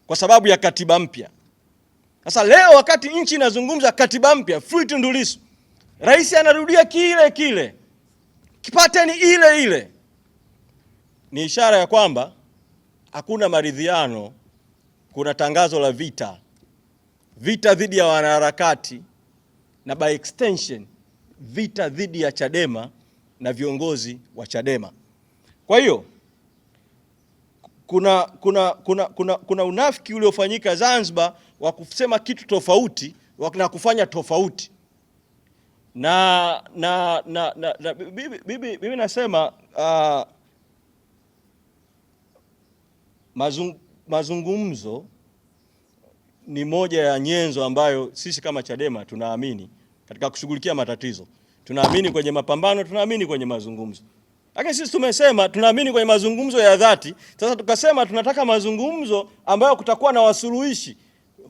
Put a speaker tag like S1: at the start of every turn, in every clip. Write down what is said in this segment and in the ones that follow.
S1: kwa sababu ya katiba mpya. Sasa leo wakati nchi inazungumza katiba mpya, free Tundu Lissu, rais anarudia kile kile, kipateni ile ile. Ni ishara ya kwamba hakuna maridhiano, kuna tangazo la vita, vita dhidi ya wanaharakati na by extension vita dhidi ya Chadema na viongozi wa Chadema. Kwa hiyo kuna unafiki uliofanyika Zanzibar wa kusema kitu tofauti na kufanya tofauti. Bibi nasema mazungumzo ni moja ya nyenzo ambayo sisi kama Chadema tunaamini katika kushughulikia matatizo. Tunaamini kwenye mapambano, tunaamini kwenye mazungumzo. Lakini sisi tumesema tunaamini kwenye mazungumzo ya dhati. Sasa tukasema tunataka mazungumzo ambayo kutakuwa na wasuluhishi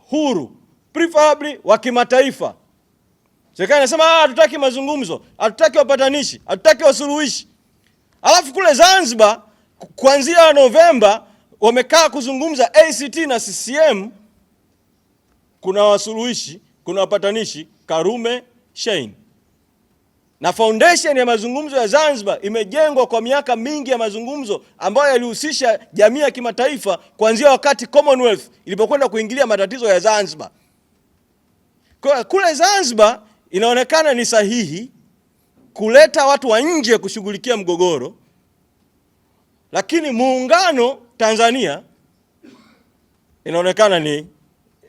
S1: huru, preferably wa kimataifa. Serikali inasema hatutaki mazungumzo, hatutaki wapatanishi, hatutaki wasuluhishi. Alafu kule Zanzibar kuanzia Novemba wamekaa kuzungumza ACT na CCM, kuna wasuluhishi, kuna wapatanishi, Karume, Shein. Na foundation ya mazungumzo ya Zanzibar imejengwa kwa miaka mingi ya mazungumzo ambayo yalihusisha jamii ya kimataifa kuanzia wakati Commonwealth ilipokwenda kuingilia matatizo ya Zanzibar. Kwa kule Zanzibar inaonekana ni sahihi kuleta watu wa nje kushughulikia mgogoro, lakini muungano Tanzania inaonekana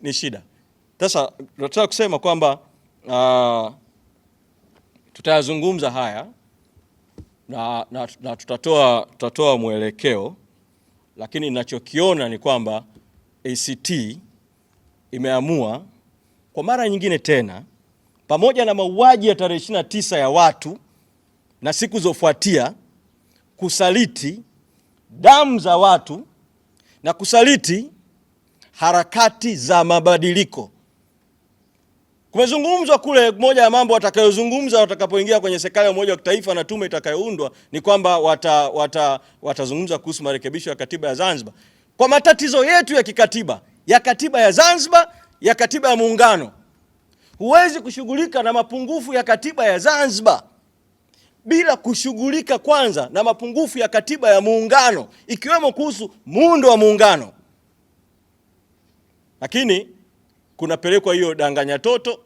S1: ni shida. Sasa nataka kusema kwamba tutayazungumza haya na tutatoa mwelekeo, lakini ninachokiona ni kwamba ACT imeamua kwa mara nyingine tena, pamoja na mauaji ya tarehe 29 ya watu na siku zofuatia, kusaliti damu za watu na kusaliti harakati za mabadiliko. Kumezungumzwa kule, moja ya mambo watakayozungumza watakapoingia kwenye serikali ya umoja wa kitaifa na tume itakayoundwa ni kwamba watazungumza kuhusu marekebisho ya katiba ya Zanzibar. Kwa matatizo yetu ya kikatiba, ya katiba ya Zanzibar, ya katiba ya muungano, huwezi kushughulika na mapungufu ya katiba ya Zanzibar bila kushughulika kwanza na mapungufu ya katiba ya muungano, ikiwemo kuhusu muundo wa muungano. Lakini kunapelekwa hiyo danganya toto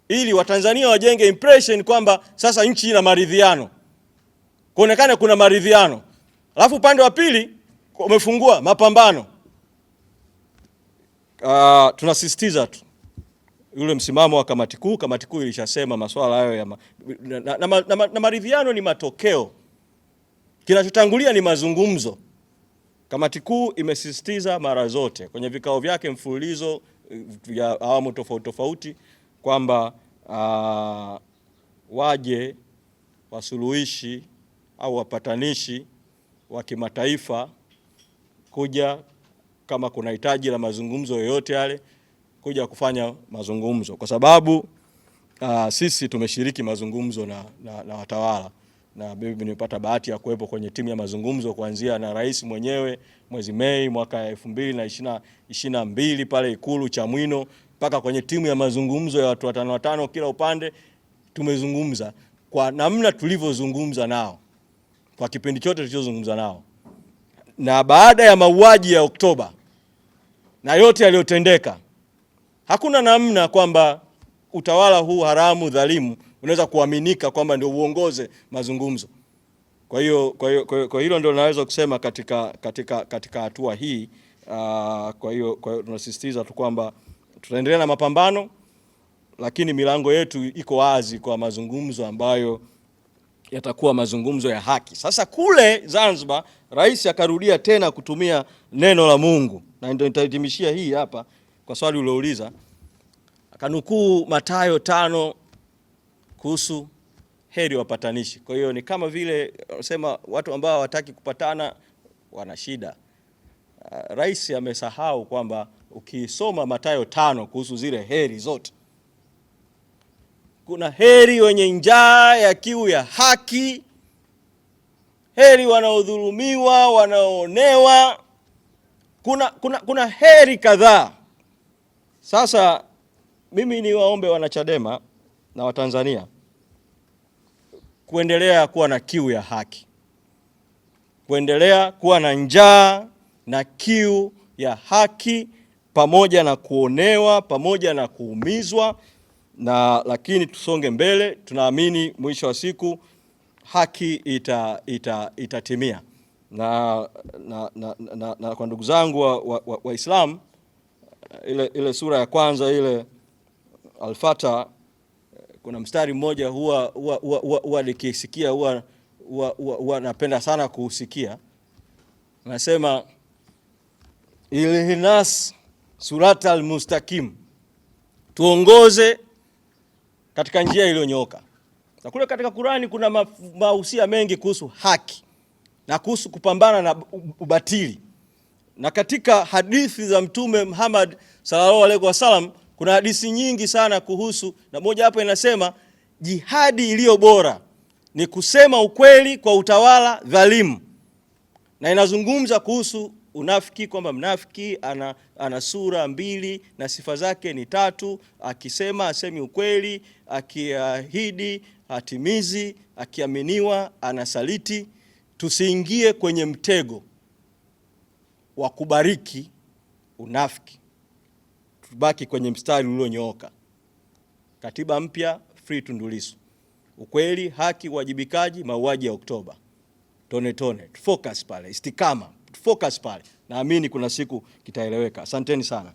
S1: ili Watanzania wajenge impression kwamba sasa nchi ina maridhiano, kuonekana kuna maridhiano, alafu upande wa pili umefungua mapambano. Tunasisitiza tu yule msimamo wa kamati kuu. Kamati kuu ilishasema masuala hayo ya na maridhiano ni matokeo, kinachotangulia ni mazungumzo. Kamati kuu imesisitiza mara zote kwenye vikao vyake mfululizo ya awamu tofauti tofauti kwamba waje wasuluhishi au wapatanishi wa kimataifa kuja kama kuna hitaji la mazungumzo yoyote yale, kuja kufanya mazungumzo, kwa sababu sisi tumeshiriki mazungumzo na watawala, na mimi nimepata bahati ya kuwepo kwenye timu ya mazungumzo kuanzia na rais mwenyewe mwezi Mei mwaka 2022 pale Ikulu Chamwino, mpaka kwenye timu ya mazungumzo ya watu watano kila upande. Tumezungumza kwa namna tulivyozungumza nao kwa kipindi chote tulichozungumza nao, na baada ya mauaji ya Oktoba na yote yaliyotendeka, hakuna namna kwamba utawala huu haramu dhalimu unaweza kuaminika kwamba ndio uongoze mazungumzo. Kwa hilo ndio naweza kusema katika hatua hii. Kwa hiyo tunasisitiza tu kwamba tutaendelea na mapambano, lakini milango yetu iko wazi kwa mazungumzo ambayo yatakuwa mazungumzo ya haki. Sasa kule Zanzibar rais akarudia tena kutumia neno la Mungu, na ndio nitahitimishia hii hapa kwa swali uliouliza. Akanukuu Mathayo 5 kuhusu heri wapatanishi. Kwa hiyo ni kama vile sema watu ambao hawataki kupatana wana shida. Rais amesahau kwamba ukisoma Mathayo 5 kuhusu zile heri zote, kuna heri wenye njaa ya kiu ya haki, heri wanaodhulumiwa, wanaoonewa, kuna heri kadhaa. Sasa mimi ni waombe wanachadema na Watanzania kuendelea kuwa na kiu ya haki, kuendelea kuwa na njaa na kiu ya haki, pamoja na kuonewa, pamoja na kuumizwa, lakini tusonge mbele. Tunaamini mwisho wa siku haki itatimia. Na kwa ndugu zangu Waislamu, ile sura ya kwanza ile Al-Fatiha, kuna mstari mmoja huwa nikisikia huwa napenda sana kuusikia. Nasema Ihdinas siratal mustaqim, tuongoze katika njia iliyonyooka. Na kule katika Qur'ani kuna mahusia mengi kuhusu haki na kuhusu kupambana na ubatili. Na katika hadithi za Mtume Muhammad sallallahu alaihi wasallam kuna hadithi nyingi sana kuhusu, na moja hapo inasema jihadi iliyo bora ni kusema ukweli kwa utawala dhalimu, na inazungumza kuhusu unafiki, kwamba mnafiki ana sura mbili na sifa zake ni tatu: akisema asemi ukweli, akiahidi hatimizi, akiaminiwa anasaliti. Tusiingie kwenye mtego wa kubariki unafiki, tubaki kwenye mstari ulionyooka. Katiba mpya, free Tundu Lissu, ukweli, haki, uwajibikaji, mauaji ya Oktoba, tone tone, focus pale, istikama, focus pale. Naamini kuna siku kitaeleweka. Asanteni sana.